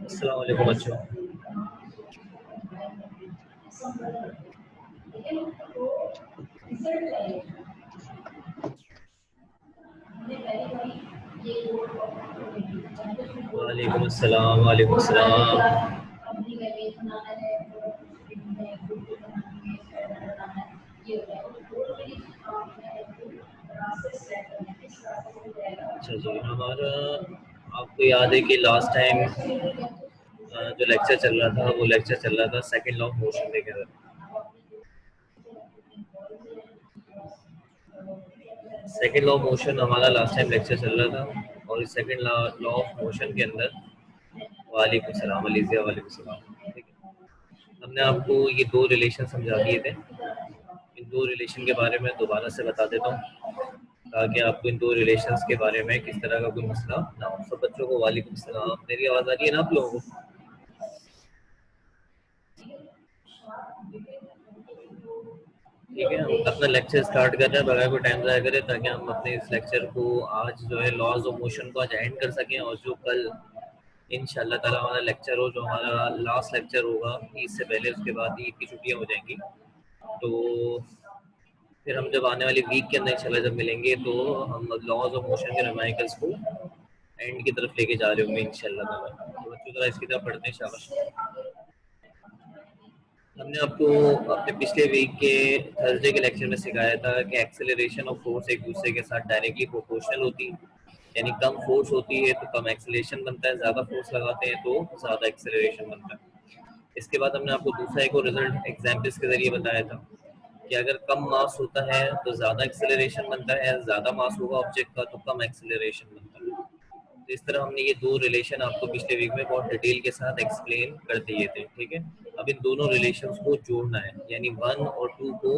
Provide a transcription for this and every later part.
अस्सलाम वालेकुम बच्चों। वालेकुम अस्सलाम, वालेकुम अस्सलाम। अच्छा जी, हमारा आपको याद है कि लास्ट टाइम जो लेक्चर चल रहा था वो लेक्चर चल रहा था सेकंड लॉ ऑफ मोशन लेकर। सेकंड लॉ ऑफ मोशन हमारा लास्ट टाइम लेक्चर चल रहा था और इस सेकंड लॉ ऑफ मोशन के अंदर वालेकुम सलाम अलीज़िया, वालेकुम सलाम। ठीक है, हमने आपको ये दो रिलेशन समझा दिए थे। इन दो रिलेशन के बारे में दोबारा से बता देता हूँ ताकि आपको इन दो रिलेशंस के बारे में किस तरह का कोई मसला ना हो। सब बच्चों को वालेकुम सलाम। मेरी आवाज़ आ रही है ना आप लोगों को? ठीक है, हम अपना लेक्चर स्टार्ट कर रहे हैं बगैर कोई टाइम ज़ाया करें ताकि हम अपने इस लेक्चर को आज जो है लॉज ऑफ मोशन को आज एंड कर सकें और जो कल इंशाल्लाह ताला हमारा लेक्चर हो, जो हमारा लास्ट लेक्चर होगा ईद से पहले, उसके बाद ईद की छुट्टियां हो जाएंगी। तो फिर हम जब आने वाली वीक के अंदर इंशाल्लाह जब मिलेंगे तो हम लॉज ऑफ मोशन के नुमाइकल्स को एंड की तरफ लेके जा रहे होंगे इंशाल्लाह ताला। तो बच्चों जरा इसकी तरफ पढ़ते हैं, शाबाश। हमने आपको अपने पिछले वीक के थर्सडे के लेक्चर में सिखाया था कि एक्सेलरेशन ऑफ फोर्स एक दूसरे के साथ डायरेक्टली प्रोपोर्शनल होती है। यानी कम फोर्स होती है तो कम एक्सेलरेशन बनता है, ज़्यादा फोर्स लगाते हैं तो ज़्यादा एक्सेलरेशन बनता है। इसके बाद हमने आपको दूसरा एक और रिजल्ट एग्जाम्पल्स के जरिए बताया था कि अगर कम मास होता है तो ज़्यादा एक्सेलरेशन बनता है, ज़्यादा मास होगा ऑब्जेक्ट का तो कम एक्सेलरेशन बनता है। तो इस तरह हमने ये दो रिलेशन आपको पिछले वीक में बहुत डिटेल के साथ एक्सप्लेन कर दिए थे। ठीक है, अब इन दोनों रिलेशंस को जोड़ना है, यानी 1 और 2 को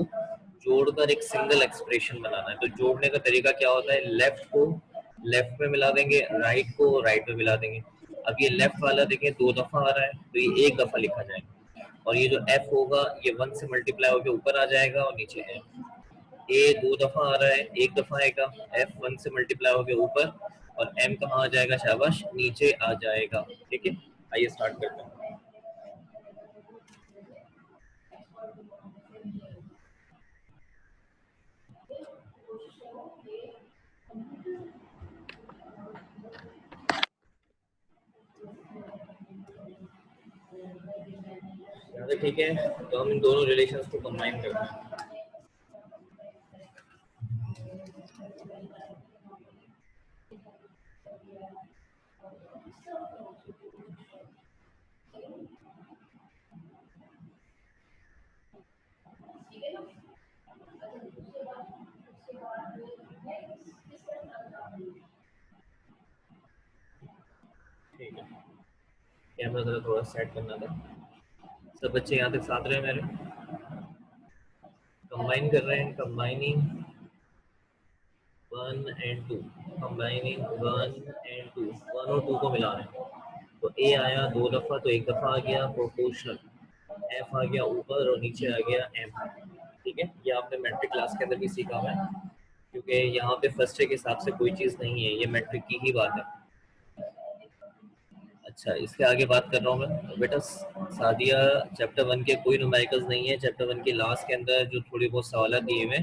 जोड़कर एक सिंगल एक्सप्रेशन बनाना है। तो जोड़ने का तरीका क्या होता है? लेफ्ट को लेफ्ट में मिला देंगे, राइट को राइट में मिला देंगे। अब ये लेफ्ट वाला देखें 2 दफा आ रहा है तो ये 1 दफा लिखा जाएगा, और ये जो एफ होगा ये 1 से मल्टीप्लाई होकर ऊपर आ जाएगा और नीचे है। ए 2 दफा आ रहा है, 1 दफा आएगा, एफ 1 से मल्टीप्लाई होकर ऊपर, और एम कहाँ आ जाएगा? शाबाश, नीचे आ जाएगा। ठीक है, आइए स्टार्ट करते हैं। ठीक है, तो हम इन दोनों रिलेशंस को कंबाइन करते हैं। ठीक है, कैमरा जरा थोड़ा सेट करना था। सब बच्चे यहाँ तक साथ रहे मेरे? कंबाइन कर रहे हैं, कंबाइनिंग 1 and 2, कंबाइनिंग 1 and 2, 1 और 2 को मिला रहे हैं। तो ए आया 2 दफा तो 1 दफा आ गया प्रोपोर्शनल, एफ आ गया ऊपर और नीचे आ गया एम। ठीक है, ये आपने मैट्रिक क्लास के अंदर भी सीखा हुआ है, क्योंकि यहाँ पे फर्स्ट के हिसाब से कोई चीज़ नहीं है, ये मैट्रिक की ही बात है। अच्छा, इसके आगे बात कर रहा हूँ मैं। तो बेटा सादिया, चैप्टर 1 के कोई नुमेरिकल्स नहीं है। चैप्टर 1 के लास्ट के अंदर जो थोड़ी बहुत सवाल दिए हुए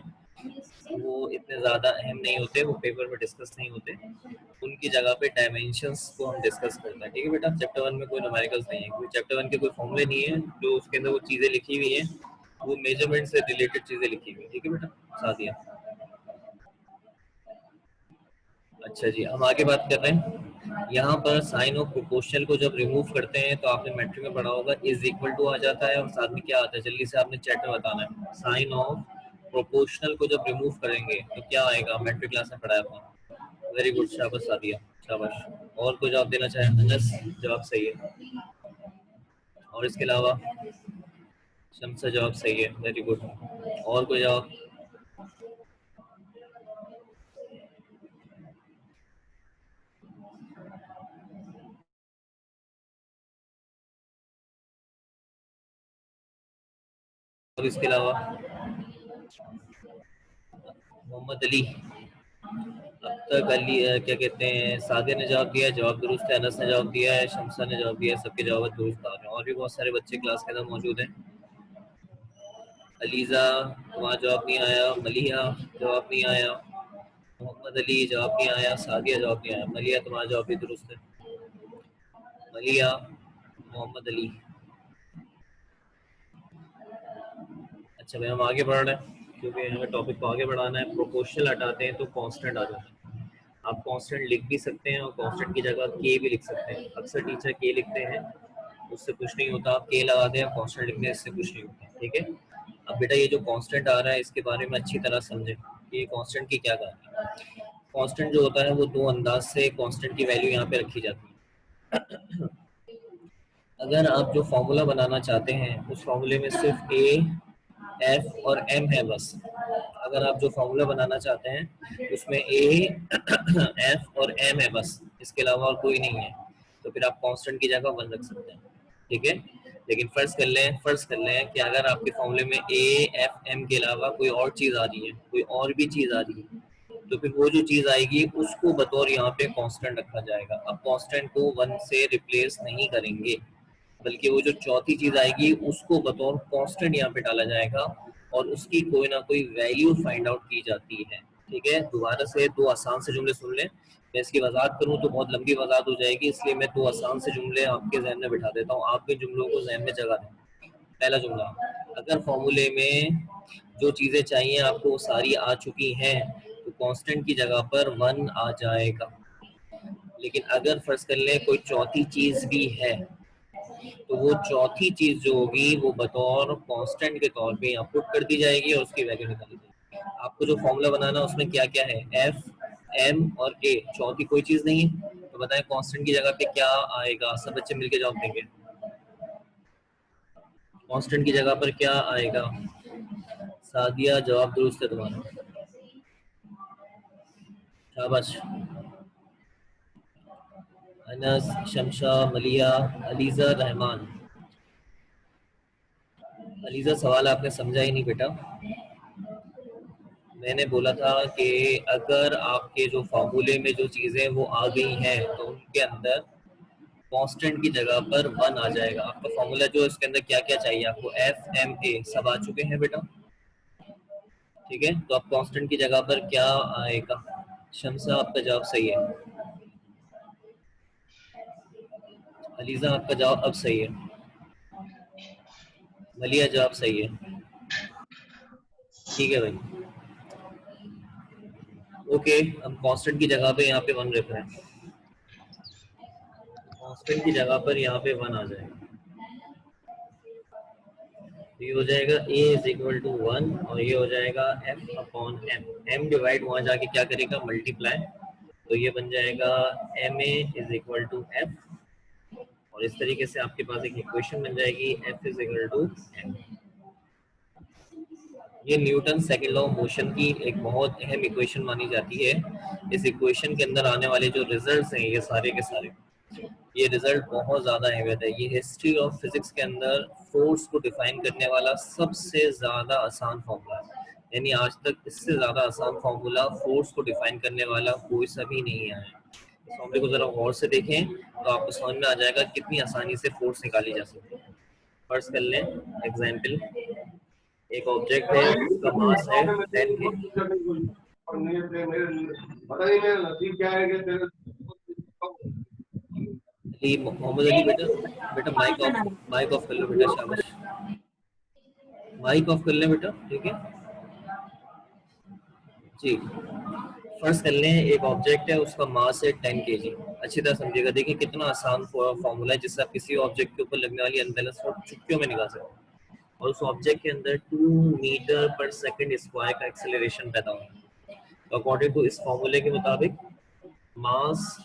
वो इतने ज़्यादा अहम नहीं होते, वो पेपर में डिस्कस नहीं होते। उनकी जगह पे डायमेंशंस को हम डिस्कस करते हैं। ठीक है बेटा, चैप्टर 1 में कोई नुमेरिकल्स नहीं है, क्योंकि चैप्टर 1 के कोई फॉर्मूले नहीं है। जो उसके अंदर वो चीज़ें लिखी हुई हैं वो मेजरमेंट से रिलेटेड चीज़ें लिखी हुई हैं। ठीक है बेटा सादिया। अच्छा जी, हम आगे बात कर रहे हैं। यहाँ पर साइन ऑफ प्रोपोर्शनल को जब रिमूव करते हैं तो आपने मैट्रिक में पढ़ा होगा इज इक्वल टू आ जाता है, और साथ में क्या आता है जल्दी से आपने चैट में बताना है। साइन ऑफ प्रोपोर्शनल को जब रिमूव करेंगे तो क्या आएगा? मैट्रिक क्लास में पढ़ा है आपने। वेरी गुड, शाबाश सादिया, शाबाश। और कोई जवाब देना चाहे? अनस, जवाब सही है। और इसके अलावा शम्सा, जवाब सही है, वेरी गुड। और कोई जवाब? और इसके अलावा मोहम्मद अली, अब तक अली क्या कहते हैं, सादे ने जवाब दिया, जवाब दुरुस्त है। अनस ने जवाब दिया है, शमसा ने जवाब दिया है, सबके जवाब दुरुस्त आ रहे हैं। और भी बहुत सारे बच्चे क्लास के अंदर मौजूद हैं। अलीजा, तुम्हारा जवाब नहीं आया। मलिया, जवाब नहीं आया। मोहम्मद अली, जवाब नहीं आया। सादिया, जवाब नहीं आया। मलिया, तुम्हारा जवाब भी दुरुस्त है। मलिया, मोहम्मद अली। अच्छा भाई, हम आगे बढ़ रहे हैं क्योंकि हमें टॉपिक को आगे बढ़ाना है। प्रोपोर्शनल हटाते हैं तो कांस्टेंट आ जाता है। आप कांस्टेंट लिख भी सकते हैं और कांस्टेंट की जगह के भी लिख सकते हैं। अक्सर टीचर के लिखते हैं, उससे कुछ नहीं होता। आप के लगा दें, कांस्टेंट लिखने से इससे कुछ नहीं होता। ठीक है। अब बेटा ये जो कांस्टेंट आ रहा है इसके बारे में अच्छी तरह समझें कि ये कांस्टेंट की क्या कहानी है। कांस्टेंट जो होता है वो दो अंदाज से कांस्टेंट की वैल्यू यहाँ पे रखी जाती है। अगर आप जो फॉर्मूला बनाना चाहते हैं उस फॉर्मूले में सिर्फ ए, एफ और एम है बस। अगर आप जो फॉर्मूला बनाना चाहते हैं उसमें ए, एफ और एम है बस, इसके अलावा और कोई नहीं है, तो फिर आप कांस्टेंट की जगह वन रख सकते हैं। ठीक है। लेकिन फर्ज कर लें कि अगर आपके फॉर्मूले में ए, एफ, एम के अलावा कोई और चीज आ रही है, कोई और भी चीज आ रही है, तो फिर वो जो चीज आएगी उसको बतौर यहाँ पे कांस्टेंट रखा जाएगा। अब कांस्टेंट को वन से रिप्लेस नहीं करेंगे, बल्कि वो जो चौथी चीज आएगी उसको बतौर कांस्टेंट यहाँ पे डाला जाएगा और उसकी कोई ना कोई वैल्यू फाइंड आउट की जाती है। ठीक है। दोबारा से दो आसान से जुमले सुन लें। मैं इसकी वजाहत करूँ तो बहुत लंबी वजाहत हो जाएगी, इसलिए मैं दो आसान से जुमले आपके जहन में बिठा देता हूँ, आप भी जुमलों को जहन में जगा दें। पहला जुमला, अगर फॉर्मूले में जो चीजें चाहिए आपको वो सारी आ चुकी हैं तो कांस्टेंट की जगह पर वन आ जाएगा। लेकिन अगर फर्ज कर लें कोई चौथी चीज भी है तो वो चौथी चीज जो होगी वो बतौर कांस्टेंट के तौर पे यहाँ पुट कर दी जाएगी और उसकी वैल्यू निकाली जाएगी। आपको जो फॉर्मूला बनाना है उसमें क्या क्या है, एफ, एम और ए, चौथी कोई चीज नहीं है। तो बताएं कांस्टेंट की जगह पे क्या आएगा, सब बच्चे मिलके जवाब देंगे। कांस्टेंट की जगह पर क्या आएगा? सादिया, जवाब दुरुस्त है तुम्हारा, शाबाश। अनस, शमशा, मलिया, अलीजा, रहमान। अलीजा, सवाल आपने समझा ही नहीं बेटा। मैंने बोला था कि अगर आपके जो फार्मूले में जो चीजें वो आ गई हैं तो उनके अंदर कांस्टेंट की जगह पर वन आ जाएगा। आपका फार्मूला जो इसके अंदर क्या क्या चाहिए आपको, एफ, एम, ए सब आ चुके हैं बेटा। ठीक है। तो अब कांस्टेंट की जगह पर क्या आएगा? शमसा, आपका जवाब सही है। अलीजा, आपका जवाब अब सही है। मलिया, जवाब सही है। ठीक है भाई, ओके। अब कांस्टेंट की जगह पे यहाँ पे वन रख रहे हैं। कांस्टेंट की जगह पर यहाँ पे वन आ जाएगा। तो ये हो जाएगा a is equal to one और ये हो जाएगा f upon m। m divide वहां जाके क्या करेगा, मल्टीप्लाई। तो ये बन जाएगा ma is equal to f और इस तरीके से आपके पास एक इक्वेशन बन जाएगी f is equal to m। ये Newton second law of motion की एक बहुत अहम इक्वेशन मानी जाती है। इस इक्वेशन के अंदर आने वाले जो रिजल्ट्स हैं ये सारे के सारे, ये रिजल्ट बहुत ज्यादा अहमियत है। ये हिस्ट्री ऑफ फिजिक्स के अंदर फोर्स को डिफाइन करने वाला सबसे ज्यादा आसान फॉर्मूला है। यानी आज तक इससे ज्यादा आसान फॉर्मूला फोर्स को डिफाइन करने वाला कोई सा भी नहीं आया है। इस फॉर्मूले को जरा गौर से देखें तो आपको समझ में आ जाएगा कितनी आसानी से फोर्स निकाली जा सकती है। फर्ज कर लें एग्जाम्पल, एक ऑब्जेक्ट है उसका मास है 10 के। अली, मोहम्मद अली बेटा, बेटा माइक ऑफ कर लो बेटा, शाबाश। माइक ऑफ कर लें बेटा, ठीक है जी। फर्स्ट कर लें एक ऑब्जेक्ट है उसका मास है 10 kg। अच्छी तरह समझिएगा, देखिए कितना आसान फॉर्मूला है जिससे आप किसी ऑब्जेक्ट के ऊपर लगने वाली अनबैलेंस फोर्स चुटकियों में निकाल सकते हैं। और उस ऑब्जेक्ट के अंदर 2 मीटर पर सेकंड स्क्वायर का एक्सेलरेशन पैदा होगा। तो अकॉर्डिंग टू इस फॉर्मूले के मुताबिक मास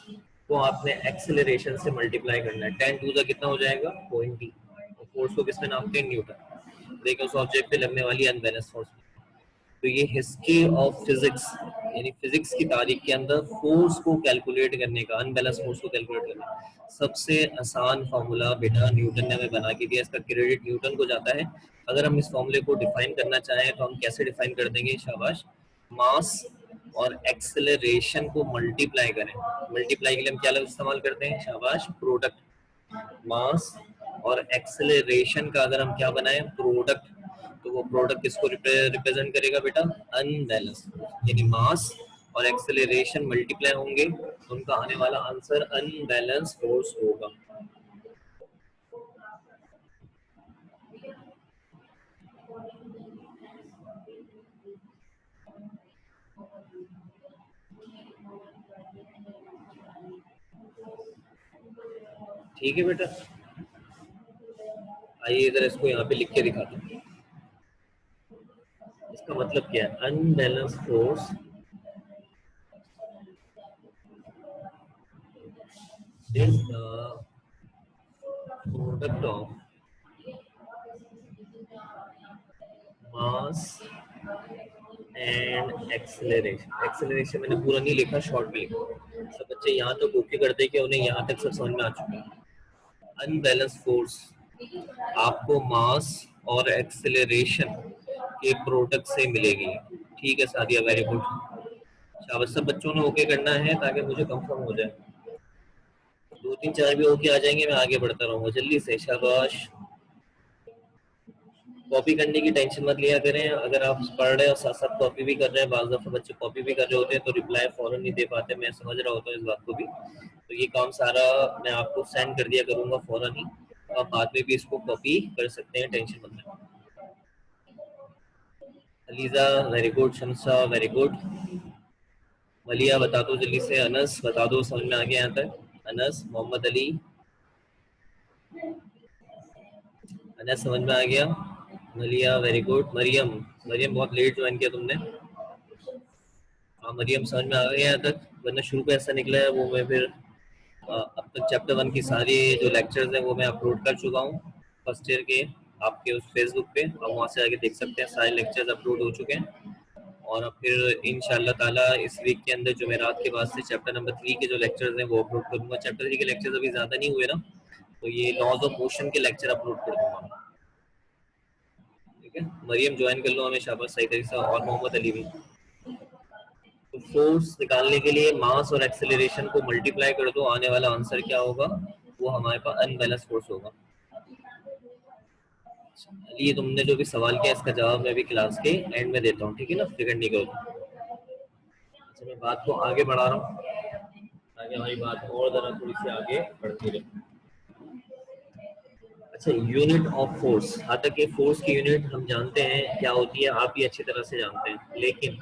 को आपने एक्सेलरेशन से मल्टीप्लाई करना है। 10 टू द कितना हो जाएगा 20। और फोर्स को किसमें नापते हैं, न्यूटन। देखिए उस ऑब्जेक्ट पे लगने वाली अनबैलेंस फोर्स, तो ये हिस्ट्री ऑफ फिजिक्स यानी फिजिक्स की तारीख के अंदर फोर्स को कैलकुलेट करने का, अनबैलेंस फोर्स को कैलकुलेट करने का सबसे आसान फार्मूला बेटा न्यूटन ने हमें बना के दिया। इसका क्रेडिट न्यूटन को जाता है। अगर हम इस फॉर्मूले को डिफाइन करना चाहें तो हम कैसे डिफाइन कर देंगे? शाबाश, मास और एक्सेलरेशन को मल्टीप्लाई करें। मल्टीप्लाई के लिए हम क्या लफ्ज इस्तेमाल करते हैं? शाबाश, प्रोडक्ट। मास और एक्सेलरेशन का अगर हम क्या बनाए? प्रोडक्ट। तो वो प्रोडक्ट किसको रिप्रेजेंट करेगा बेटा? अनबैलेंस। यानी मास और एक्सेलरेशन मल्टीप्लाई होंगे तो उनका आने वाला आंसर अनबैलेंस फोर्स होगा। ठीक है बेटा, आइए इधर इसको यहाँ पे लिख के दिखाता हूँ। इसका मतलब क्या है? Unbalance force is the product of mass and acceleration। Acceleration मैंने पूरा नहीं लिखा, शॉर्ट में लिखा। सब बच्चे यहाँ तक ओके कर दे कि उन्हें यहाँ तक सब समझ में आ चुका है। अनबैलेंस फोर्स आपको मास और एक्सेलरेशन के प्रोडक्ट से मिलेगी। ठीक है सादिया, वेरी गुड। शाबाश, सब बच्चों ने ओके करना है ताकि मुझे कंफर्म हो जाए। 2 3 4 भी ओके आ जाएंगे, मैं आगे बढ़ता रहूंगा जल्दी से। शाबाश। कॉपी करने की टेंशन मत लिया करें। अगर आप पढ़ रहे हैं और साथ साथ कॉपी भी कर रहे हैं, बाज़ दफ़ा बच्चे कॉपी भी कर रहे होते हैं तो रिप्लाई फौरन नहीं दे पाते। मैं समझ रहा होता हूँ इस बात को भी। तो ये काम सारा मैं आपको सेंड कर दिया करूंगा फौरन ही। आप बाद में भी इसको कॉपी कर सकते हैं, टेंशन मत लें। ELISA very good, Shamsa very good. मलिया बता दो जल्दी से। अनस बता दो, समझ में आ गया यहाँ तक? अनस, मोहम्मद अली, अनस समझ में आ गया? मलिया वेरी गुड। मरियम, मरियम बहुत लेट ज्वाइन किया तुमने। हाँ मरियम समझ में आ गया यहाँ तक? वरना शुरू पे ऐसा निकला है वो मैं फिर अब तक चैप्टर 1 की सारी जो लेक्चर्स हैं वो मैं अपलोड कर चुका हूँ फर्स्ट ईयर के, आपके उस फेसबुक पे। आप वहाँ से आके देख सकते हैं, सारे लेक्चर्स अपलोड हो चुके हैं। और अब फिर इंशाल्लाह ताला इस वीक के अंदर जुमेरात के बाद से चैप्टर नंबर 3 के जो लेक्चर्स हैं वो अपलोड करूँगा। चैप्टर 3 के लेक्चर्स अभी ज़्यादा नहीं हुए ना, तो ये लॉज ऑफ मोशन के लेक्चर अपलोड कर दूंगा। ठीक है, मरियम ज्वाइन कर लो हमें, शाबाश, सही तरीके से। और मोहम्मद अली भी। तो फोर्स निकालने के लिए मास और एक्सेलरेशन को मल्टीप्लाई कर दो, आने वाला आंसर क्या होगा? वो हमारे पास अनबैलेंस फोर्स होगा। ये तुमने जो भी सवाल किया इसका जवाब मैं भी क्लास के एंड में देता हूँ, ठीक है ना? फिक्र नहीं करो। अच्छा, मैं बात को आगे बढ़ा रहा हूँ ताकि हमारी बात और जरा थोड़ी सी आगे बढ़ती रहे। अच्छा, यूनिट ऑफ फोर्स, हाँ तक ये फोर्स की यूनिट हम जानते हैं क्या होती है, आप भी अच्छी तरह से जानते हैं, लेकिन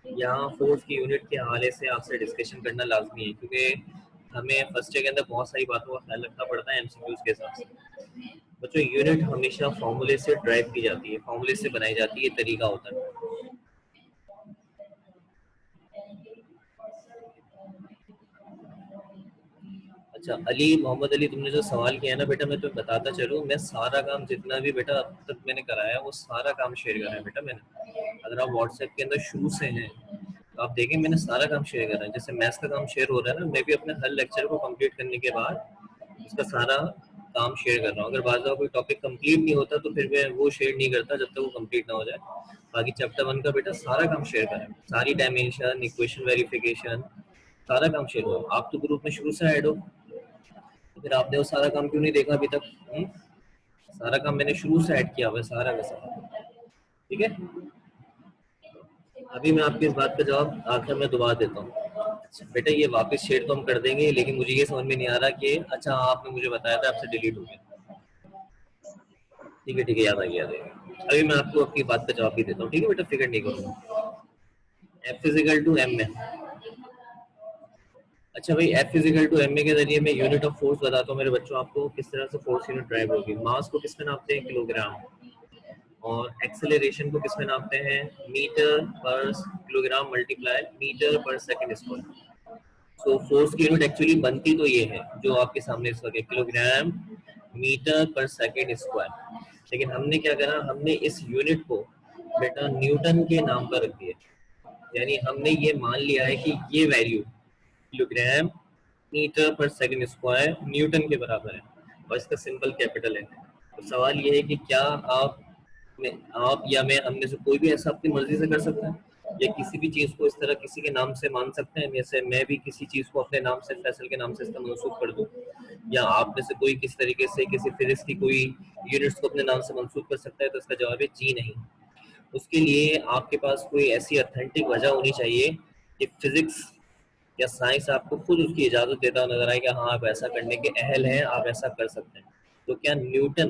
यहाँ फोर्स की यूनिट के हवाले से आपसे डिस्कशन करना लाजमी है क्योंकि हमें फर्स्ट ईयर के अंदर बहुत सारी बातों का ख्याल रखना पड़ता है एमसीक्यूज के हिसाब से। बच्चों, यूनिट हमेशा फॉर्मूले से ड्राइव की जाती है, फॉर्मूले से बनाई जाती है, तरीका होता है। अच्छा अली, मोहम्मद अली, तुमने जो सवाल किया है ना बेटा, मैं तुम्हें बताता चलूँ, मैं सारा काम जितना भी बेटा अब तक मैंने कराया वो सारा काम शेयर करा है बेटा मैंने। अगर आप व्हाट्सएप के अंदर शुरू से हैं तो आप देखें मैंने सारा काम शेयर करा है। जैसे मैथ्स का काम शेयर हो रहा है ना, मैं भी अपने हर लेक्चर को कंप्लीट करने के बाद उसका सारा काम शेयर कर रहा हूँ। अगर बाज़ कोई टॉपिक कंप्लीट नहीं होता तो फिर मैं वो शेयर नहीं करता जब तक वो कंप्लीट ना हो जाए। बाकी चैप्टर 1 का बेटा सारा काम शेयर करा है, सारी डायमेंशन, इक्वेशन वेरिफिकेशन, सारा काम शेयर हुआ। आप तो ग्रुप में शुरू से ऐड हो, तो फिर आपने वो सारा काम क्यों नहीं देखा अभी तक? सारा काम मैंने शुरू से ऐड किया हुआ है, सारा का सारा। ठीक है, अभी मैं आपकी इस बात का जवाब आखिर में दोबारा देता हूँ। अच्छा बेटा, ये वापस शेयर तो हम कर देंगे, लेकिन मुझे ये समझ में नहीं आ रहा कि अच्छा आपने मुझे बताया था आपसे डिलीट हो गया। ठीक है, याद आ गया, याद आ गया। अभी मैं आपको अपनी बात का जवाब भी देता हूँ, ठीक है बेटा, फिक्र नहीं करूँगा। एफ फिजिकल टू एम में, अच्छा भाई, F physical to M A के जरिए मैं यूनिट ऑफ फोर्स बताता हूँ मेरे बच्चों आपको किस तरह से फोर्स यूनिट ड्राइव होगी। मास को किस में नापते हैं? किलोग्राम। और एक्सेलरेशन को किस में नापते हैं? मीटर पर किलोग्राम मल्टीप्लाई मीटर पर सेकंड स्क्वायर। सो फोर्स की यूनिट एक्चुअली बनती तो ये है जो आपके सामने इस वक्त, किलोग्राम मीटर पर सेकंड स्क्वायर। लेकिन हमने क्या करा, हमने इस यूनिट को बेटा न्यूटन के नाम पर रख दिया, यानी हमने ये मान लिया है कि ये वैल्यू किलोग्राम मीटर पर सेकंड स्क्वायर न्यूटन के बराबर है और इसका सिंबल कैपिटल है। तो सवाल ये है कि क्या आप या मैं, हम में से कोई भी ऐसा अपनी मर्जी से कर सकता है या किसी भी चीज को इस तरह किसी के नाम से मान सकते हैं? जैसे मैं भी किसी चीज को अपने नाम से, फैसल के नाम से इसका मंसूब कर दूं, या आप में से कोई किस तरीके से किसी फिजिक्स की कोई यूनिट्स को अपने नाम से मंसूब कर सकता है? तो इसका जवाब है जी नहीं। उसके लिए आपके पास कोई ऐसी ऑथेंटिक वजह होनी चाहिए कि फिजिक्स या साइंस आपको खुद उसकी इजाजत देता हुआ नजर आए कि हाँ आप ऐसा करने के अहल हैं, आप ऐसा कर सकते हैं। तो क्या न्यूटन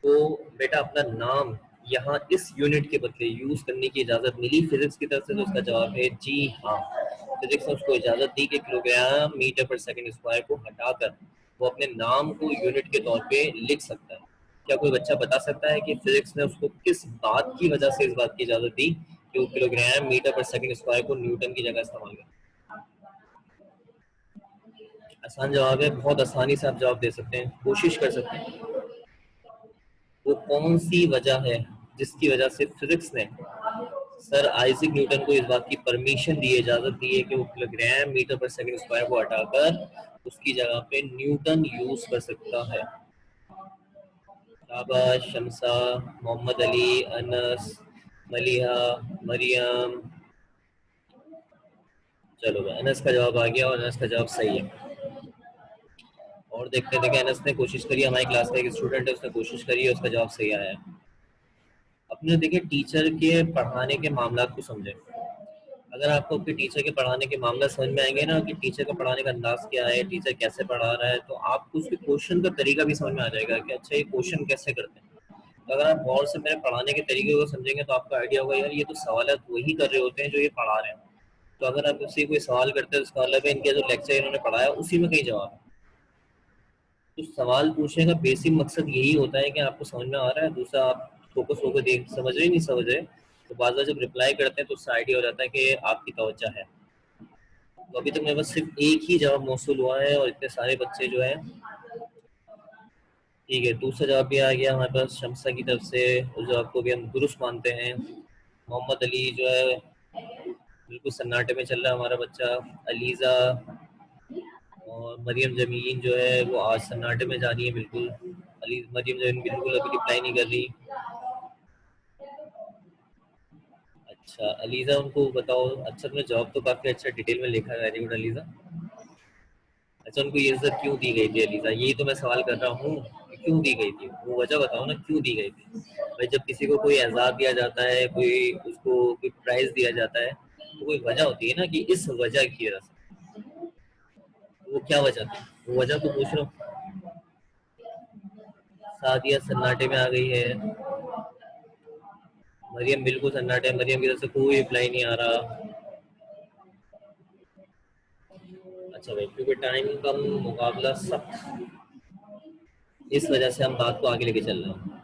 को बेटा अपना नाम यहाँ इस यूनिट के बदले यूज करने की इजाजत मिली फिजिक्स की तरफ से? तो उसका जवाब है जी हाँ। फिजिक्स ने उसको इजाजत दी कि किलोग्राम मीटर पर सेकंड स्क्वायर को हटाकर वो अपने नाम को यूनिट के तौर पे लिख सकता है। क्या कोई बच्चा बता सकता है कि फिजिक्स ने उसको किस बात की वजह से इस बात की इजाजत दी कि वो किलोग्राम मीटर पर सेकंड स्क्वायर को न्यूटन की जगह इस्तेमाल करे? आसान जवाब है, बहुत आसानी से आप जवाब दे सकते हैं, कोशिश कर सकते हैं। वो कौन सी वजह है जिसकी वजह से फिजिक्स ने सर आइजैक न्यूटन को इस बात की परमिशन दी, इजाजत दी है कि वो किलोग्राम मीटर पर सेकंड स्क्वायर को हटाकर उसकी जगह पे न्यूटन यूज कर सकता है? शाबाश शमसा, मोहम्मद अली, अनस, मलिहा, मरियम। चलो भाई, अनस का जवाब आ गया और अनस का जवाब सही है। और देखते देखते अनस ने कोशिश करी, हमारी क्लास का एक स्टूडेंट है उसने कोशिश करी है, उसका जवाब सही आया है। अपने देखिए टीचर के पढ़ाने के मामला को समझें। अगर आपको अपने टीचर के पढ़ाने के मामला समझ में आएंगे ना कि टीचर का पढ़ाने का अंदाज क्या है, टीचर कैसे पढ़ा रहा है, तो आपको उसके क्वेश्चन का तरीका भी समझ में आ जाएगा कि अच्छा ये क्वेश्चन कैसे करते हैं। तो अगर आप गौर से मेरे पढ़ाने के तरीके को समझेंगे तो आपको आइडिया होगा यार ये तो सवाल वही कर रहे होते हैं जो ये पढ़ा रहे हैं। तो अगर आप उससे कोई सवाल करते हैं उसका मतलब है इनका जो लेक्चर इन्होंने पढ़ाया उसी में कहीं जवाब है। तो सवाल पूछने का बेसिक मकसद यही होता है कि आपको समझ में आ रहा है, दूसरा आप फोकस होकर देख, समझ रहे नहीं समझ रहे, तो बाद में जब रिप्लाई करते हैं तो उससे आइडिया हो जाता है कि आपकी तवज्जो है। तो अभी तक मेरे पास सिर्फ एक ही जवाब मौसूल हुआ है और इतने सारे बच्चे जो है, ठीक है दूसरा जवाब भी आ गया हमारे पास शमसा की तरफ से, उस जवाब को भी हम दुरुस्त मानते हैं। मोहम्मद अली जो है बिल्कुल सन्नाटे में चल रहा है हमारा बच्चा। अलीजा और मरियम जमीन जो है वो आज सन्नाटे में जा रही है बिल्कुल। अली मरियम जमीन बिल्कुल अभी रिप्लाई नहीं कर रही। अच्छा अलीजा उनको बताओ, अच्छा तुमने जवाब तो काफी अच्छा डिटेल में लिखा है, वेरी गुड अलीजा। अच्छा उनको ये इज्जत क्यों दी गई थी अलीजा, यही तो मैं सवाल कर रहा हूँ, क्यों दी गई थी वो वजह बताओ ना, क्यों दी गई थी? भाई जब किसी को कोई एजाज दिया जाता है, कोई उसको कोई प्राइज दिया जाता है तो कोई वजह होती है ना कि इस वजह की वजह से। तो वो क्या वजह थी, वो वजह तो पूछ रहा हूँ। सादिया सन्नाटे में आ गई है। मरियम बिल्कुल सन्नाटे, मरियम की तरफ से कोई रिप्लाई नहीं आ रहा। अच्छा भाई क्योंकि टाइम कम, मुकाबला सख्त, इस वजह से हम बात को आगे लेके चल रहे हैं।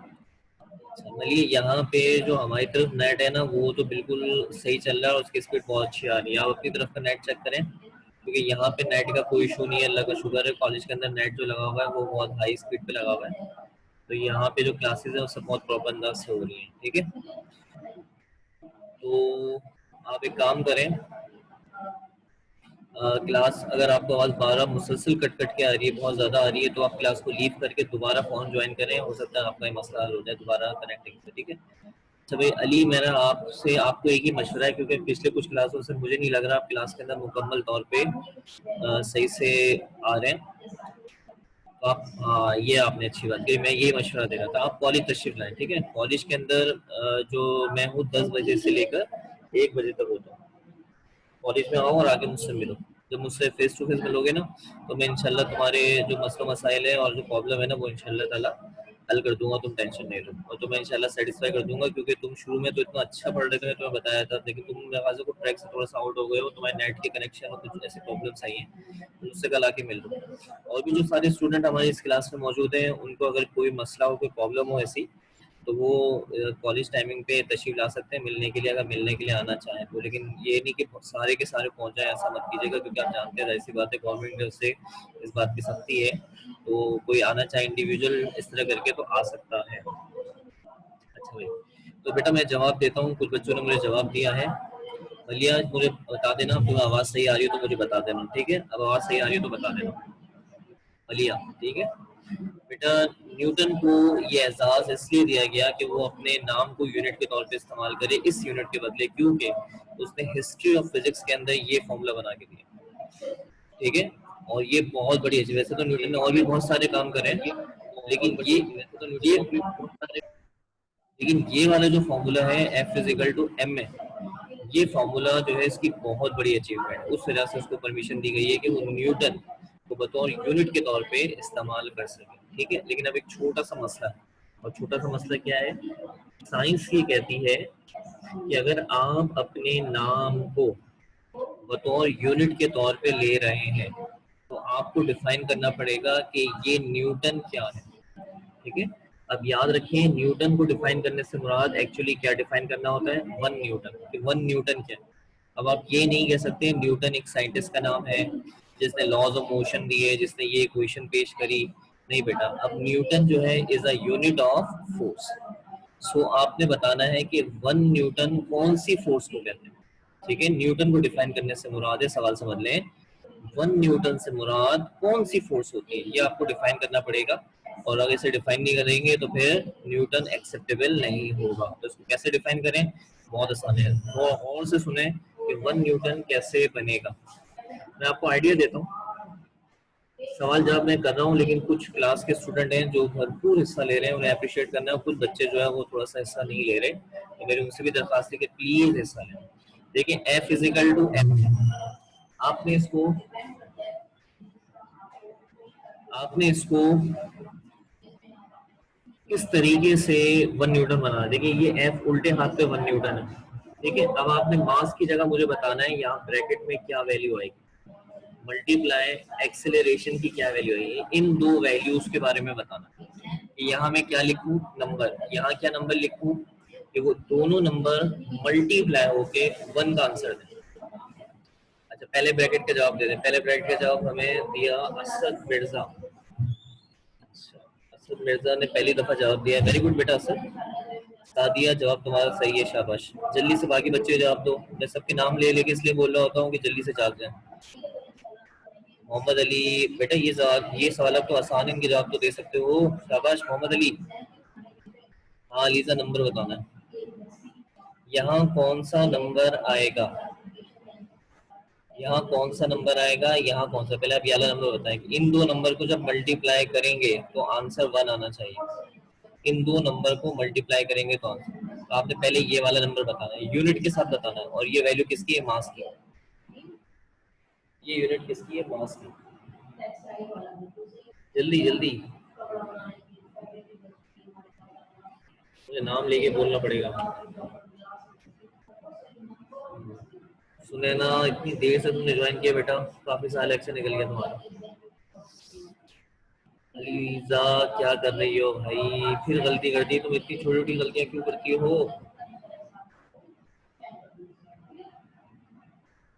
मलिए यहाँ पे जो हमारी तरफ नेट है ना वो तो बिल्कुल सही चल रहा है और उसकी स्पीड बहुत अच्छी आ रही है। आप अपनी तरफ का नेट चेक करें क्योंकि यहाँ पे नेट का कोई इशू नहीं है, अल्लाह का शुक्र है। कॉलेज के अंदर नेट जो लगा हुआ है वो बहुत हाई स्पीड पे लगा हुआ है, तो यहाँ पे जो क्लासेस है वो सब बहुत प्रॉपर अंदाज से हो रही है, ठीक है। तो आप एक काम करें, क्लास अगर आपको आवाज़ बारह मुसलसल कट कट के आ रही है, बहुत ज़्यादा आ रही है, तो आप क्लास को लीव करके दोबारा फ़ोन ज्वाइन करें, हो सकता है आपका ये मसला हल हो जाए दोबारा कनेक्टिंग से, ठीक है। अच्छा भाई अली, मेरा आपसे आपको एक ही मशवरा है क्योंकि पिछले कुछ क्लासों से मुझे नहीं लग रहा आप क्लास के अंदर मुकम्मल तौर पे सही से आ रहे हैं। तो आप ये आपने अच्छी बात की, मैं ये मशवरा दे रहा था, आप कॉलेज तशरीफ लाएं, ठीक है। कॉलेज के अंदर जो मैं हूँ 10 बजे से लेकर 1 बजे तक होता हूँ। कॉलेज में आओ और आके मुझसे मिलो। जब मुझसे फेस टू फेस मिलोगे ना तो मैं इंशाल्लाह तुम्हारे जो मसला मसाइल है और जो प्रॉब्लम है ना वो इंशाल्लाह ताला हल कर दूंगा, तुम टेंशन नहीं लो। और तुम्हें इंशाल्लाह सेटिस्फाई कर दूंगा क्योंकि तुम शुरू में तो इतना अच्छा पढ़ रहे थे, तुम्हें बताया था, लेकिन तुम मेरे ख्याल से ट्रैक से थोड़ा सा आउट हो गए हो, तुम्हारे नेट के कनेक्शन और कुछ ऐसे प्रॉब्लम्स आई हैं, तो मुझसे कल आके मिल लो। और भी जो सारे स्टूडेंट हमारे इस क्लास में मौजूद हैं उनको अगर कोई मसला हो, कोई प्रॉब्लम हो ऐसी, तो वो कॉलेज टाइमिंग पे तशरीफ ला सकते हैं मिलने के लिए, अगर मिलने के लिए आना चाहें तो। लेकिन ये नहीं कि सारे के सारे पहुंच जाए, ऐसा मत कीजिएगा क्योंकि आप जानते हैं ऐसी बात है गवर्नमेंट ने उससे इस बात की सख्ती है, तो कोई आना चाहे इंडिविजुअल इस तरह करके तो आ सकता है। अच्छा भाई तो बेटा मैं जवाब देता हूँ, कुछ बच्चों ने मुझे जवाब दिया है। अलिया मुझे बता देना, तुम्हें आवाज सही आ रही हो तो मुझे बता देना, ठीक है? अब आवाज सही आ रही हो तो बता देना अलिया, ठीक है? बेटा न्यूटन को ये एजाज इसलिए दिया गया कि वो अपने नाम को यूनिट के तौर पे इस्तेमाल करे इस यूनिट के बदले, क्योंकि उसने हिस्ट्री ऑफ फिजिक्स के अंदर ये फॉर्मूला बना के दिया, ठीक है? और ये बहुत बड़ी है। वैसे तो न्यूटन ने और भी बहुत सारे काम करे हैं, लेकिन ये वाला जो फॉर्मूला है एफ इजिकल टू एम में, ये फॉर्मूला जो है इसकी बहुत बड़ी अचीवमेंट, उस वजह से उसको परमिशन दी गई है कि वो न्यूटन को बतौर यूनिट के तौर पे इस्तेमाल कर सके, ठीक है? लेकिन अब एक छोटा सा मसला है, और छोटा सा मसला क्या है? साइंस ये कहती है कि अगर आप अपने नाम को बतौर यूनिट के तौर पे ले रहे हैं तो आपको डिफाइन करना पड़ेगा कि ये न्यूटन क्या है, ठीक है? अब याद रखिए न्यूटन को डिफाइन करने से मुराद एक्चुअली क्या डिफाइन करना होता है? वन न्यूटन, कि वन न्यूटन क्या है। अब आप ये नहीं कह सकते न्यूटन एक साइंटिस्ट का नाम है जिसने लॉज ऑफ मोशन दिए, जिसने ये इक्वेशन पेश करी। नहीं बेटा, अब न्यूटन जो है is a unit of force. So आपने बताना है कि वन न्यूटन कौन सी फोर्स को कहते हैं, ठीक है? न्यूटन को डिफाइन करने से मुराद है, सवाल समझ लें, वन न्यूटन से मुराद कौन सी फोर्स होती है, ये आपको डिफाइन करना पड़ेगा। और अगर इसे डिफाइन नहीं करेंगे तो फिर न्यूटन एक्सेप्टेबल नहीं होगा। तो इसको कैसे डिफाइन करें? बहुत आसान है, तो और से सुने कि वन न्यूटन कैसे बनेगा। मैं आपको आइडिया देता हूँ, सवाल जवाब मैं कर रहा हूँ, लेकिन कुछ क्लास के स्टूडेंट हैं जो भरपूर हिस्सा ले रहे हैं, उन्हें अप्रिशिएट करना है। कुछ बच्चे जो है वो थोड़ा सा हिस्सा नहीं ले रहे, तो मेरी उनसे भी दरखास्त है कि प्लीज हिस्सा लें। देखिए एफ इजिकल टू एम, आपने इसको किस तरीके से वन न्यूटन बना। देखिए ये एफ उल्टे हाथ पे वन न्यूटन है, ठीक है? अब आपने मास की जगह मुझे बताना है यहाँ ब्रैकेट में क्या वैल्यू आएगी, मल्टीप्लाई एक्सेलरेशन की क्या वैल्यू आएगी, इन दो वैल्यूज के बारे में बताना है। यहाँ मैं क्या लिखूं? नंबर। यहाँ क्या नंबर लिखूं? कि वो दोनों नंबर मल्टीप्लाई होके वन का आंसर दें। अच्छा पहले ब्रैकेट का जवाब दे दें। पहले ब्रैकेट का जवाब हमें दिया असद मिर्जा। असद मिर्जा ने पहली दफा जवाब दिया, वेरी गुड बेटा असद, सादिया जवाब तुम्हारा सही है, शाबाश। जल्दी से बाकी बच्चे जवाब दो, मैं सबके नाम ले लेके इसलिए बोल रहा होता हूँ कि जल्दी से जवाब दें। मोहम्मद अली, बेटा ये सवाल तो आसान है, इनके जवाब तो दे सकते हो, शाबाश मोहम्मद अली। हाँ लीजा नंबर बताना है। यहाँ कौन सा नंबर आएगा? यहाँ कौन सा नंबर आएगा? यहाँ कौन सा? पहले आप ये वाला नंबर बताएं कि इन दो नंबर को जब मल्टीप्लाई करेंगे तो आंसर वन आना चाहिए। इन दो नंबर को मल्टीप्लाई करेंगे तो आंसर, तो आपने पहले ये वाला नंबर बताना है, यूनिट के साथ बताना है। और ये वैल्यू किसकी है? मास की। ये यूनिट किसकी है? मास की। जल्दी जल्दी, मुझे नाम लेके बोलना पड़ेगा। सुनैना, इतनी देर से तुमने ज्वाइन किया बेटा, काफी साल एक्शन निकल गया तुम्हारा। लीजा क्या कर रही हो भाई? फिर गलती करती, तुम इतनी छोटी छोटी गलतियां क्यों करती हो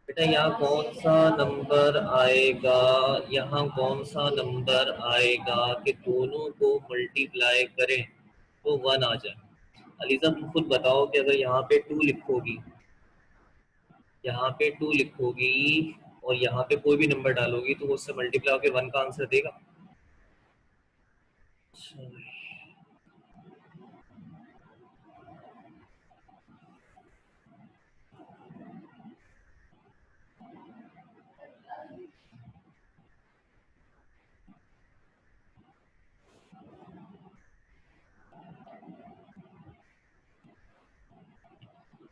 बेटा? यहाँ कौन सा नंबर आएगा? यहाँ कौन सा नंबर आएगा कि दोनों को मल्टीप्लाई करें तो वन आ जाए? अलीजा तुम खुद बताओ कि अगर यहाँ पे टू लिखोगी, यहाँ पे टू लिखोगी और यहाँ पे कोई भी नंबर डालोगी तो उससे मल्टीप्लाई होकर वन का आंसर देगा।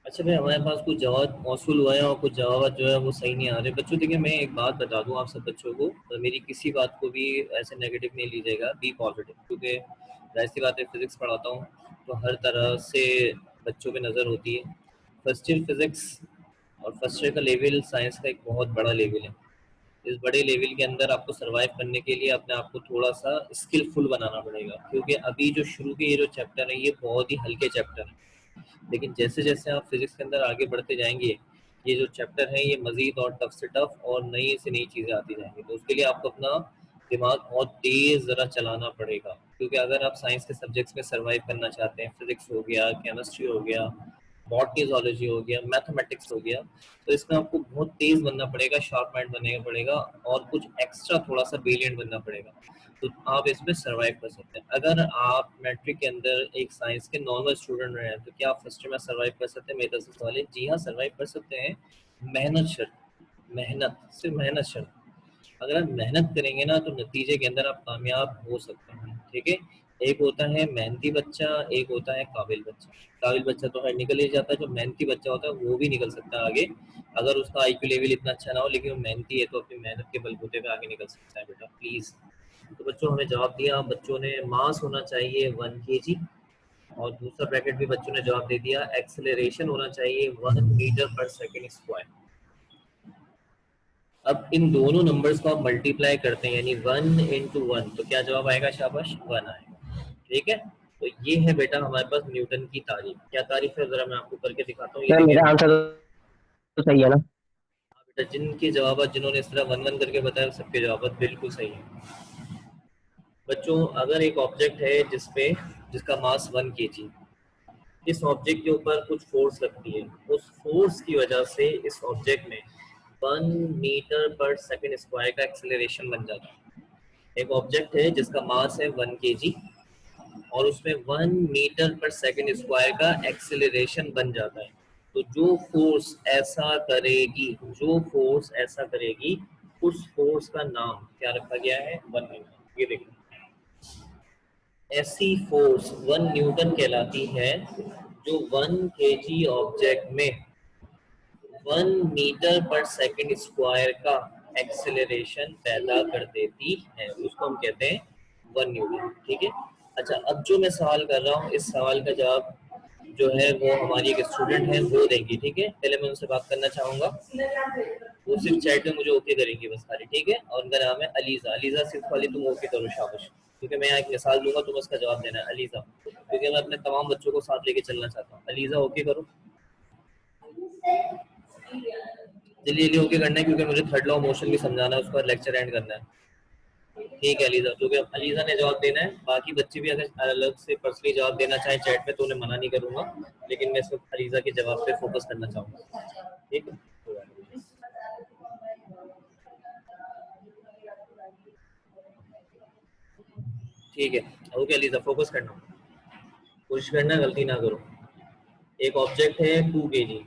अच्छा भाई, हमारे पास कुछ जवाब मौसूल हुआ है और कुछ जवाब जो है वो सही नहीं आ रहे बच्चों। देखिए मैं एक बात बता दूं आप सब बच्चों को, तो मेरी किसी बात को भी ऐसे नेगेटिव नहीं लीजिएगा, बी पॉजिटिव, क्योंकि जाहिर सी बात है फिजिक्स पढ़ाता हूँ तो हर तरह से बच्चों पे नज़र होती है। फर्स्ट ईयर फिजिक्स और फर्स्ट ईयर का लेवल साइंस का एक बहुत बड़ा लेवल है। इस बड़े लेवल के अंदर आपको सरवाइव करने के लिए अपने आप को थोड़ा सा स्किलफुल बनाना पड़ेगा, क्योंकि अभी जो शुरू के ये जो चैप्टर है ये बहुत ही हल्के चैप्टर है। लेकिन जैसे जैसे आप फिजिक्स के अंदर आगे बढ़ते जाएंगे ये जो चैप्टर है ये मजीद और टफ से टफ और नई से नई चीज़ें आती जाएंगी। तो उसके लिए आपको अपना दिमाग बहुत तेज जरा चलाना पड़ेगा, क्योंकि अगर आप साइंस के सब्जेक्ट्स में सरवाइव करना चाहते हैं, फिजिक्स हो गया, केमिस्ट्री हो गया, बॉटनी जूलॉजी हो गया, मैथमेटिक्स हो गया, तो इसमें आपको बहुत तेज बनना पड़ेगा, शार्प माइंड बनना पड़ेगा और कुछ एक्स्ट्रा थोड़ा सा ब्रिलियंट बनना पड़ेगा, तो आप इसमें सरवाइव कर सकते हैं। अगर आप मैट्रिक के अंदर एक साइंस के नॉर्मल स्टूडेंट रहे हैं तो क्या आप फर्स्ट में सरवाइव कर सकते हैं? मेरे से सवाल है, जी हाँ सरवाइव कर सकते हैं। मेहनत शर्त, मेहनत, सिर्फ मेहनत शर्त। अगर आप मेहनत करेंगे ना तो नतीजे के अंदर आप कामयाब हो सकते हैं, ठीक है। एक होता है मेहनती बच्चा, एक होता है काबिल बच्चा। काबिल बच्चा तो हर निकल ही जाता है, जो मेहनती बच्चा होता है वो भी निकल सकता है आगे, अगर उसका आईक्यू लेवल इतना अच्छा ना हो, लेकिन वो मेहनती है तो अपनी मेहनत के बलबूते पे आगे निकल सकता है बेटा, प्लीज। तो बच्चों हमें जवाब दिया, बच्चों ने मास होना चाहिए 1 kg, और दूसरा ब्रैकेट भी बच्चों ने जवाब दे दिया, एक्सेलरेशन होना चाहिए 1 मीटर पर सेकेंड स्क्वायर। अब इन दोनों नंबर्स को आप मल्टीप्लाई करते हैं, यानी 1 × 1, तो क्या जवाब आएगा? शाबाश, 1 आएगा, ठीक है। तो ये है बेटा हमारे पास न्यूटन की तारीफ। क्या तारीफ है जरा मैं आपको करके दिखाता हूँ, ये सर देखिए। मेरा आंसर तो सही है ना? हाँ बेटा, जिनके जवाब जिन्होंने इस तरह 1 1 करके बताया सबके जवाब बिल्कुल सही है। बच्चों अगर एक ऑब्जेक्ट है जिसपे जिसका मास 1 kg, इस ऑब्जेक्ट के ऊपर कुछ फोर्स लगती है, उस फोर्स की वजह से इस ऑब्जेक्ट में 1 मीटर पर सेकेंड स्क्वायर का एक्सेलरेशन बन जाता है। एक ऑब्जेक्ट है जिसका मास है 1 kg और उसमें 1 मीटर पर सेकेंड स्क्वायर का एक्सेलरेशन बन जाता है, तो जो फोर्स ऐसा करेगी उस फोर्स का नाम क्या रखा गया है? 1 न्यूटन। ये देखो, ऐसी फोर्स 1 न्यूटन कहलाती है जो 1 kg ऑब्जेक्ट में 1 मीटर पर सेकेंड स्क्वायर का एक्सेलरेशन पैदा कर देती है, उसको हम कहते हैं 1 न्यूटन, ठीक है। अच्छा, अब जो मैं सवाल कर रहा हूँ इस सवाल का जवाब जो है वो हमारी एक स्टूडेंट है वो देंगी, ठीक है। पहले मैं उनसे बात करना चाहूंगा, वो सिर्फ चैट में मुझे ओके करेंगी बस खाली, ठीक है। और उनका नाम है अलीजा। अलीजा सिर्फ खाली तुम ओके करो, शाबाश, क्योंकि मैं यहाँ एक मिसाल दूंगा, तुम उसका जवाब देना है अलीजा, क्योंकि मैं अपने तमाम बच्चों को साथ लेके चलना चाहता हूँ। अलीजा ओके करो, जल्दी जल्दी ओके करना है, क्योंकि मुझे थर्ड लॉ मोशन भी समझाना है, उसका लेक्चर एंड करना है, ठीक है अलीजा। क्योंकि अलीजा ने जवाब देना है, बाकी बच्चे भी अगर अलग से पर्सनली जवाब देना चाहें चैट में तो उन्हें मना नहीं करूंगा, लेकिन मैं सिर्फ अलीजा के जवाब पे फोकस करना चाहूंगा, ठीक है। ठीक है, ओके अलीजा, फोकस करना, कोशिश करना, गलती ना करो। एक ऑब्जेक्ट है 2 kg,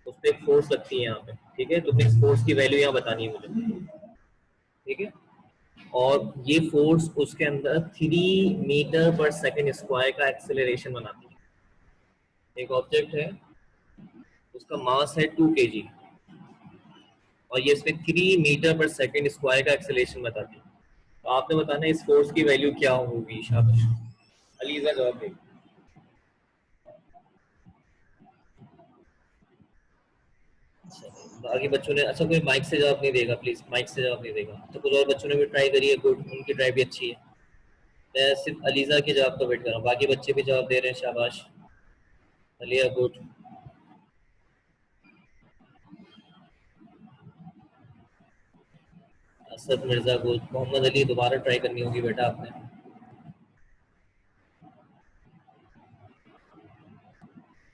उस पर एक फोर्स लगती है यहाँ पे, ठीक है। तो इस फोर्स की वैल्यू यहाँ बतानी है मुझे, ठीक है। और ये फोर्स उसके अंदर 3 मीटर पर सेकेंड स्क्वायर का एक्सेलरेशन बनाती है। एक ऑब्जेक्ट है, उसका मास है 2 kg और ये इसमें 3 मीटर पर सेकेंड स्क्वायर का एक्सेलरेशन बताती है। तो आपने बताना है इस फोर्स की वैल्यू क्या होगी, शाबाश। अलीजा जवाब देगी। बाकी बच्चों ने, अच्छा कोई माइक से जवाब नहीं देगा, प्लीज माइक से जवाब नहीं देगा। तो कुछ और बच्चों ने भी ट्राई करी है, गुड, उनकी ट्राई भी अच्छी है। मैं सिर्फ अलीजा के जवाब का वेट कर रहा हूँ, बाकी बच्चे भी जवाब दे रहे हैं, शाबाश। अलिया गुड, असद मिर्जा गुड, मोहम्मद अली दोबारा ट्राई करनी होगी बेटा आपने।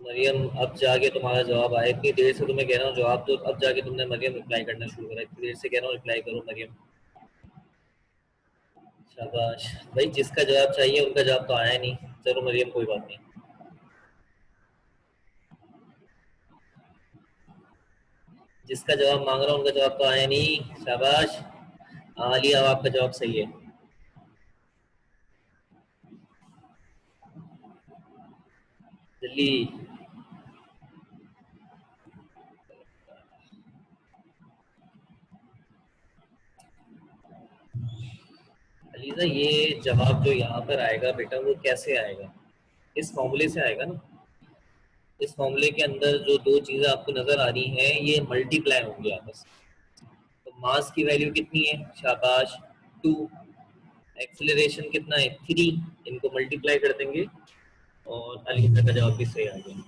मरियम अब जाके तुम्हारा जवाब आया, इतनी देर से तुम्हें कह रहा हूँ जवाब दो, अब जाके तुमने मरियम रिप्लाई करना शुरू करा, इतनी देर से कह रहा हूँ रिप्लाई करो मरियम। शाबाश भाई, जिसका जवाब चाहिए उनका जवाब तो आया नहीं, चलो मरियम कोई बात नहीं। जिसका जवाब मांग रहा हूँ उनका जवाब तो आया नहीं, शाबाश। आलिया, अब आपका जवाब सही है। जल्दी। अलीजा, ये जवाब जो यहाँ पर आएगा बेटा वो कैसे आएगा? इस फॉर्मूले से आएगा ना। इस फॉर्मूले के अंदर जो दो चीजें आपको नजर आ रही हैं ये मल्टीप्लाई होंगी आपस में। तो मास की वैल्यू कितनी है? शाबाश, 2। एक्सेलरेशन कितना है? 3। इनको मल्टीप्लाई कर देंगे और अलीजा का जवाब भी सही आ गया।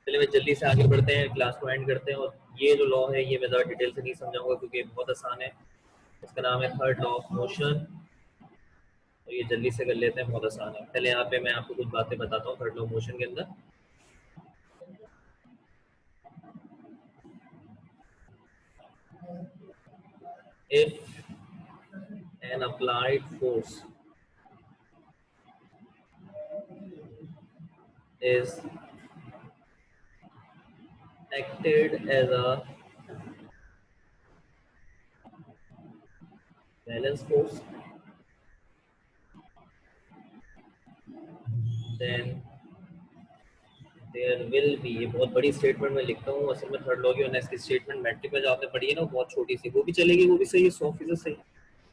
चलिए मैं जल्दी से आगे बढ़ते हैं, क्लास को एंड करते हैं। और ये जो लॉ है ये मैं ज़्यादा डिटेल से नहीं समझाऊंगा क्योंकि बहुत आसान है, इसका नाम है थर्ड लॉ ऑफ मोशन। और ये जल्दी से कर लेते हैं, बहुत आसान है। पहले यहाँ पे मैं आपको कुछ बातें बताता हूँ थर्ड लॉ ऑफ मोशन के अंदर। If an applied force is acted as a balance force, then there will be, ये बहुत बड़ी स्टेटमेंट में लिखता हूँ, असल में थर्ड लॉ की वजह इसकी स्टेटमेंट मैट्रिक में जो आपने पढ़ी है ना बहुत छोटी सी, वो भी चलेगी, वो भी सही है, 100% सही।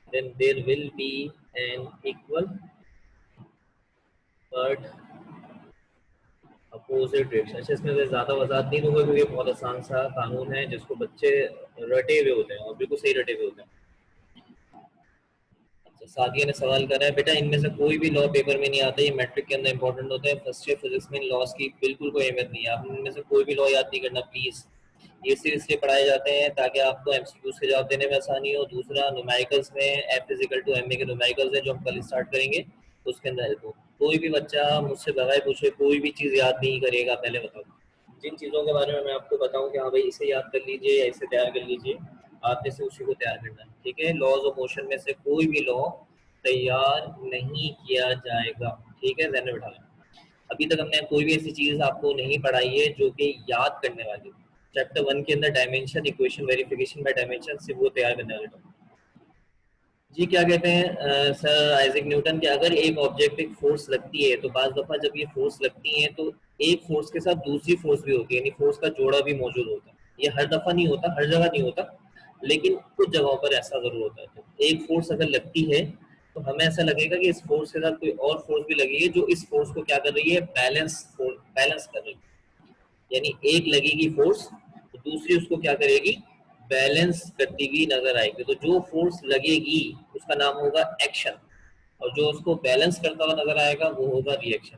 then there will be an equal but opposite direction. अच्छा, इसमें मैं ज्यादा वजाहत नहीं दूंगा क्योंकि बहुत आसान सा कानून है जिसको बच्चे रटे हुए होते हैं और बिल्कुल सही रटे हुए होते हैं। अच्छा, सादिया ने सवाल करा है, बेटा इनमें से कोई भी लॉ पेपर में नहीं आता, ये मैट्रिक के अंदर इंपॉर्टेंट होता है। फर्स्ट ईयर फिजिक्स में लॉस की बिल्कुल कोई अहमियत नहीं है, आप इनमें से कोई भी लॉ याद नहीं करना प्लीज। ये सिर्फ इसलिए पढ़ाए जाते हैं ताकि आपको एमसीक्यूज के जवाब देने में आसानी हो। दूसरा, न्यूमेरिकल्स में F is equal to M A के न्यूमेरिकल्स है जो हम कल स्टार्ट करेंगे, उसके अंदर हेल्प हो। कोई भी बच्चा मुझसे बगैर पूछे कोई भी चीज याद नहीं करेगा, पहले बताओ। जिन चीज़ों के बारे में मैं आपको बताऊं कि हाँ भाई इसे याद कर लीजिए या इसे तैयार कर लीजिए, आपने से उसी को तैयार करना है, ठीक है। लॉज ऑफ मोशन में से कोई भी लॉ तैयार नहीं किया जाएगा, ठीक है, ध्यान में बिठा लें। अभी तक हमने कोई भी ऐसी चीज आपको नहीं पढ़ाई है जो कि याद करने वाली। चैप्टर 1 के अंदर dimension equation verification bye dimension से वो तैयार करने वाले टॉपिक। जी क्या कहते हैं सर आइजैक न्यूटन के, अगर एक ऑब्जेक्ट एक फोर्स लगती है तो बाज दफा जब ये फोर्स लगती है तो एक फोर्स के साथ दूसरी फोर्स भी होती है, यानी फोर्स का जोड़ा भी मौजूद होता है। ये हर दफा नहीं होता, हर जगह नहीं होता, लेकिन कुछ जगहों पर ऐसा जरूर होता है। तो एक फोर्स अगर लगती है तो हमें ऐसा लगेगा कि इस फोर्स के साथ कोई और फोर्स भी लगी है जो इस फोर्स को क्या कर रही है, बैलेंस कर रही है। यानी एक लगेगी फोर्स तो दूसरी उसको क्या करेगी, बैलेंस करती हुई नजर आएगी। तो जो फोर्स लगेगी उसका नाम होगा एक्शन, और जो उसको बैलेंस करता हुआ नजर आएगा वो होगा रिएक्शन।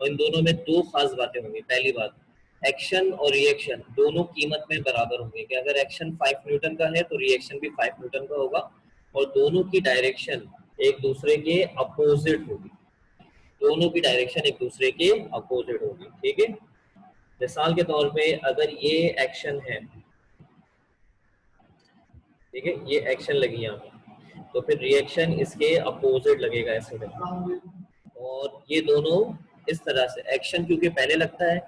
और इन दोनों में दो खास बातें होंगी। पहली बात, एक्शन और रिएक्शन दोनों कीमत में बराबर होंगे, कि अगर एक्शन 5 न्यूटन का है तो रिएक्शन भी 5 न्यूटन का होगा, और दोनों की डायरेक्शन एक दूसरे के अपोजिट होगी। दोनों की डायरेक्शन एक दूसरे के अपोजिट होगी, ठीक है। मिसाल के तौर पे अगर ये एक्शन है, ठीक है, ये एक्शन लगी यहाँ पे, तो फिर रिएक्शन इसके अपोजिट लगेगा ऐसे में। और ये दोनों इस तरह से, एक्शन क्योंकि पहले लगता है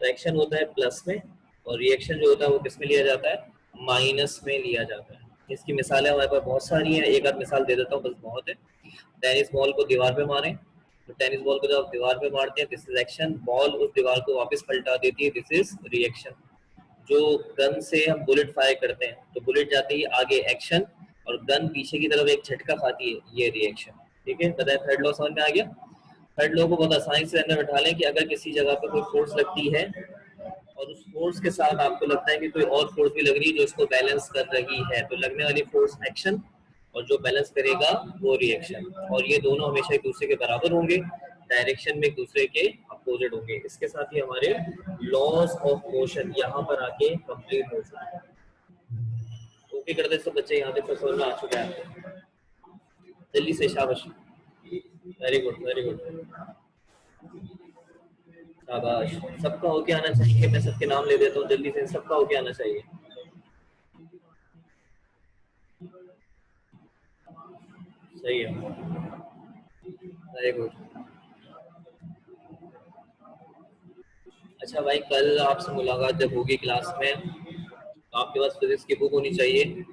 तो एक्शन होता है प्लस में, और रिएक्शन जो होता है वो किस में लिया जाता है, माइनस में लिया जाता है। इसकी मिसालें हमारे पास बहुत सारी हैं, एक आध मिसाल दे देता हूँ बस, बहुत है। टेनिस बॉल को दीवार पे मारें, तो टेनिस बॉल को जब आप दीवार पे मारते हैं दिस इज एक्शन, बॉल उस दीवार को वापस पलटा देती है, दिस इज रिएक्शन। जो गन से हम बुलेट फायर करते हैं तो बुलेट जाती है आगे, एक्शन, और गन पीछे की तरफ एक झटका खाती है, ये रिएक्शन, ठीक है। बताए थर्ड लॉ समझ में आ गया। थर्ड लॉ को बहुत आसानी से अंदर बैठा लें कि अगर किसी जगह पर कोई फोर्स लगती है और उस फोर्स के साथ आपको लगता है कि कोई और फोर्स भी लग रही है जो इसको बैलेंस कर रही है, तो लगने वाली फोर्स एक्शन और जो बैलेंस करेगा वो रिएक्शन, और ये दोनों हमेशा एक दूसरे के बराबर होंगे, डायरेक्शन में एक दूसरे के अपोजिट होंगे। इसके साथ ही हमारे लॉज ऑफ मोशन यहाँ पर आके कंप्लीट हो चुके हैं। ओके कर दे सब बच्चे, यहाँ तक समझ में आ चुका है, जल्दी से शाबाश, वेरी गुड वेरी गुड, शाबाश। सबका होके आना चाहिए, मैं सबके नाम ले देता हूँ जल्दी से, सबका होके आना चाहिए, सही है, वेरी गुड। अच्छा भाई, कल आपसे मुलाकात जब होगी क्लास में तो आपके पास फिजिक्स की बुक होनी चाहिए।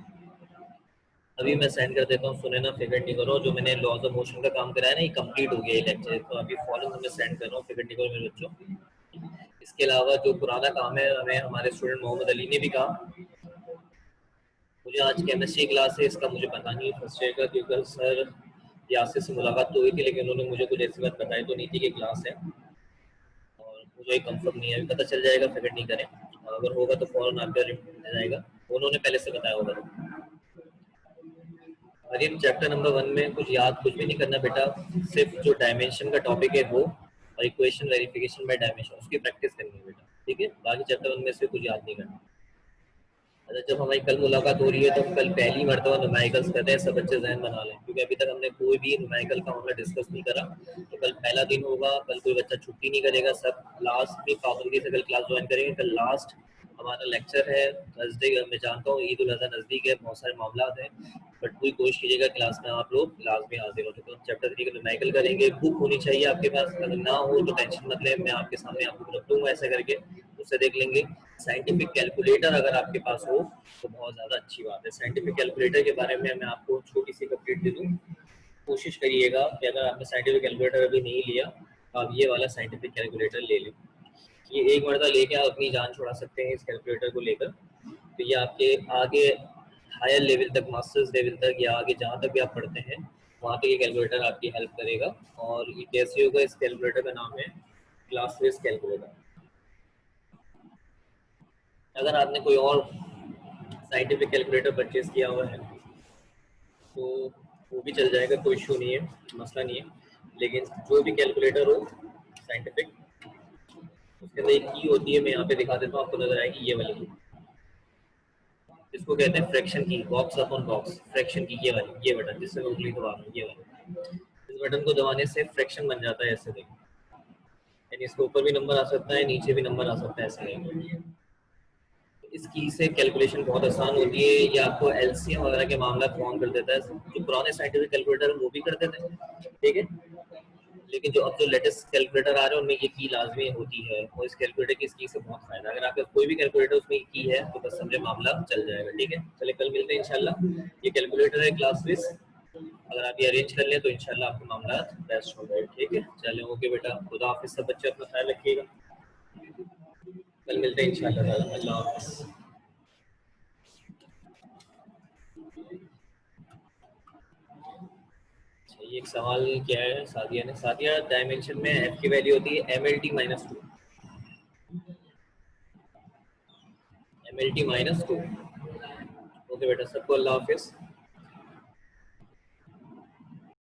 अभी मैं सेंड कर देता हूँ, सुने ना, फिक्र नहीं करो, जो मैंने लॉज ऑफ मोशन का काम कराया ना ये कंप्लीट हो गया ये लेक्चर, तो अभी फॉलोइंग मैं सेंड कर रहा हूँ, फिक्र नहीं करो मेरे बच्चों। इसके अलावा जो पुराना काम है, हमें हमारे स्टूडेंट मोहम्मद अली ने भी कहा, मुझे आज केमिस्ट्री क्लास है इसका मुझे पता नहीं फर्स्ट ईयर का, क्योंकि सर यासिर से मुलाकात तो हुई थी लेकिन उन्होंने मुझे कुछ ऐसी बात बताई तो नहीं थी कि क्लास है, और मुझे कंफर्म नहीं है, अभी पता चल जाएगा, फिक्र नहीं करें, अगर होगा तो फौरन आपका मिल जाएगा, उन्होंने पहले से बताया होगा। मरीम, चैप्टर नंबर 1 में कुछ याद कुछ भी नहीं करना बेटा, सिर्फ जो डायमेंशन का टॉपिक है वो और इक्वेशन वेरिफिकेशन बाय डायमेंशन उसकी प्रैक्टिस करनी है बेटा, ठीक है। बाकी चैप्टर 1 में से कुछ याद नहीं करना। अच्छा, जब हमारी कल मुलाकात हो रही है तो हम कल पहली मरतबा न्यूमेरिकल्स करते हैं, सब बच्चे जहन बना लें, क्योंकि अभी तक हमने कोई भी न्यूमेरिकल का मामला डिस्कस नहीं करा। तो कल पहला दिन होगा, कल कोई बच्चा छुट्टी नहीं करेगा, सब लास्ट में पाबंदी से कल क्लास ज्वाइन करेंगे। कल लास्ट हमारा लेक्चर है थर्सडे। मैं जानता हूँ ईद उल अजहा नज़दीक है, बहुत सारे मामला हैं, बट पूरी कोशिश कीजिएगा क्लास में आप लोग लाजमी हाजिर हो। तो हम चैप्टर 3 का न्यूमेरिकल करेंगे। बुक होनी चाहिए आपके पास, अगर ना हो तो टेंशन मत लें, मैं आपके सामने आपको रख दूंगा ऐसा करके, उससे देख लेंगे। साइंटिफिक कैलकुलेटर अगर आपके पास हो तो बहुत ज़्यादा अच्छी बात है। साइंटिफिक कैलकुलेटर के बारे में मैं आपको छोटी सी अपडेट दे दूँ। कोशिश करिएगा कि अगर आपने साइंटिफिक कैलकुलेटर अभी नहीं लिया तो आप ये वाला साइंटिफिक कैलकुलेटर ले लें। ये एक मरतबा लेके आप अपनी जान छुड़ा सकते हैं इस कैलकुलेटर को लेकर। तो ये आपके आगे हायर लेवल तक, मास्टर्स लेवल तक या आगे जहाँ तक भी आप पढ़ते हैं वहाँ पे ये कैलकुलेटर आपकी हेल्प करेगा। और ये कैसे होगा, इस कैलकुलेटर का नाम है क्लासलेस कैलकुलेटर। अगर आपने कोई और साइंटिफिक कैलकुलेटर परचेज किया हुआ है तो वो भी चल जाएगा, कोई इशू नहीं है, मसला नहीं है। लेकिन जो भी कैलकुलेटर हो साइंटिफिक, उसके अंदर एक की होती है, मैं यहाँ पे दिखा देता हूँ, आपको नजर आएगी ये वाली की। इसको कहते हैं फ्रैक्शन की, बॉक्स अपॉन बॉक्स फ्रैक्शन की, ये वाली, ये बटन जिससे मैं उंगली दबा रहा हूँ, ये वाला। इस बटन को दबाने से फ्रैक्शन बन जाता है ऐसे देखो, यानी इसके ऊपर भी नंबर आ सकता है, नीचे भी नंबर आ सकता है, ऐसे देखो। इस की से कैलकुलेशन बहुत आसान होती है। ये आपको एलसीएम वगैरह के मामला ऑन कर देता है, जो पुराने साइंटिफिक कैलकुलेटर वो भी कर देते हैं, ठीक है। लेकिन जो अब जो लेटेस्ट कैलकुलेटर आ रहे हैं उनमें ये की लाजमी होती है, और इस कैलकुलेटर की इस की से बहुत फायदा है। अगर आपका कोई भी कैलकुलेटर उसमें की है तो बस समझे मामला चल जाएगा, ठीक है। चले कल मिलते हैं इंशाल्लाह। ये कैलकुलेटर है क्लास, अगर आप ये अरेंज कर लें तो इंशाल्लाह आपके मामला बेस्ट हो गए, ठीक है। चले ओके बेटा, खुदा हाफिज़, सब बच्चे अपना ख्याल रखिएगा, कल मिलते हैं इंशाल्लाह। अल्लाह हाफिज़। ये एक सवाल क्या है सादिया ने, सादिया डायमेंशन में एफ की वैल्यू होती है MLT-2, MLT-2। ओके बेटा, सबको अल्लाह हाफिज़।